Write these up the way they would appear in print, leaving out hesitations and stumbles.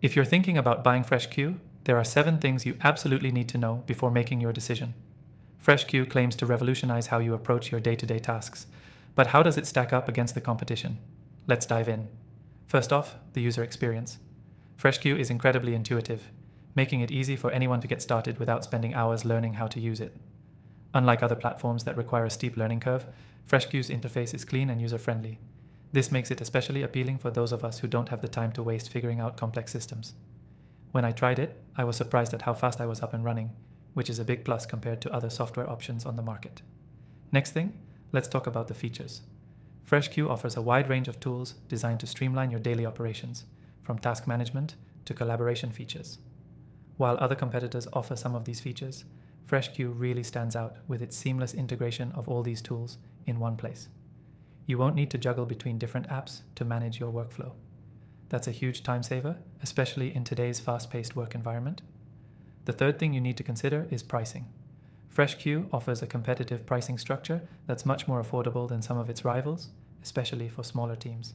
If you're thinking about buying FreshQ, there are 7 things you absolutely need to know before making your decision. FreshQ claims to revolutionize how you approach your day-to-day tasks, but how does it stack up against the competition? Let's dive in. First off, the user experience. FreshQ is incredibly intuitive, making it easy for anyone to get started without spending hours learning how to use it. Unlike other platforms that require a steep learning curve, FreshQ's interface is clean and user-friendly. This makes it especially appealing for those of us who don't have the time to waste figuring out complex systems. When I tried it, I was surprised at how fast I was up and running, which is a big plus compared to other software options on the market. Next thing, let's talk about the features. FreshQ offers a wide range of tools designed to streamline your daily operations, from task management to collaboration features. While other competitors offer some of these features, FreshQ really stands out with its seamless integration of all these tools in one place. You won't need to juggle between different apps to manage your workflow. That's a huge time saver, especially in today's fast-paced work environment. The third thing you need to consider is pricing. FreshQ offers a competitive pricing structure that's much more affordable than some of its rivals, especially for smaller teams.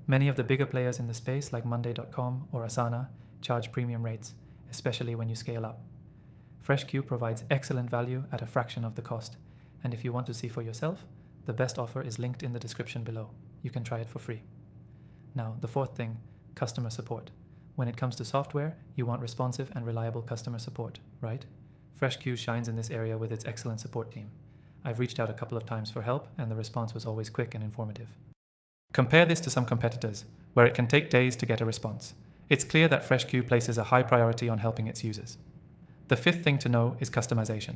Many of the bigger players in the space, like Monday.com or Asana, charge premium rates, especially when you scale up. FreshQ provides excellent value at a fraction of the cost, and if you want to see for yourself, the best offer is linked in the description below. You can try it for free. Now, the fourth thing, customer support. When it comes to software, you want responsive and reliable customer support, right? FreshQ shines in this area with its excellent support team. I've reached out a couple of times for help, and the response was always quick and informative. Compare this to some competitors, where it can take days to get a response. It's clear that FreshQ places a high priority on helping its users. The fifth thing to know is customization.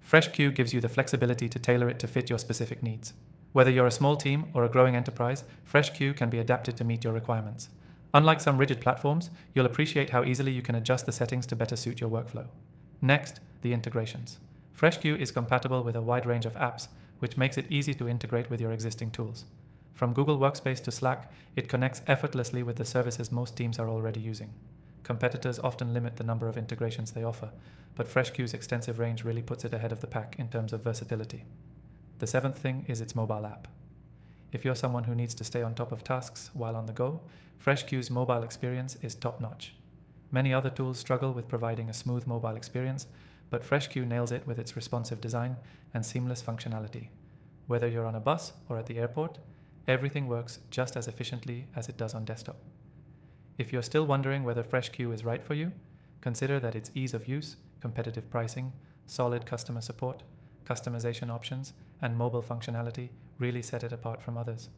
FreshQ gives you the flexibility to tailor it to fit your specific needs. Whether you're a small team or a growing enterprise, FreshQ can be adapted to meet your requirements. Unlike some rigid platforms, you'll appreciate how easily you can adjust the settings to better suit your workflow. Next, the integrations. FreshQ is compatible with a wide range of apps, which makes it easy to integrate with your existing tools. From Google Workspace to Slack, it connects effortlessly with the services most teams are already using. Competitors often limit the number of integrations they offer, but FreshQ's extensive range really puts it ahead of the pack in terms of versatility. The seventh thing is its mobile app. If you're someone who needs to stay on top of tasks while on the go, FreshQ's mobile experience is top-notch. Many other tools struggle with providing a smooth mobile experience, but FreshQ nails it with its responsive design and seamless functionality. Whether you're on a bus or at the airport, everything works just as efficiently as it does on desktop. If you're still wondering whether FreshQ is right for you, consider that its ease of use, competitive pricing, solid customer support, customization options, and mobile functionality really set it apart from others.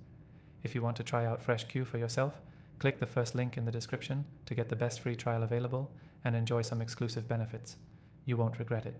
If you want to try out FreshQ for yourself, click the first link in the description to get the best free trial available and enjoy some exclusive benefits. You won't regret it.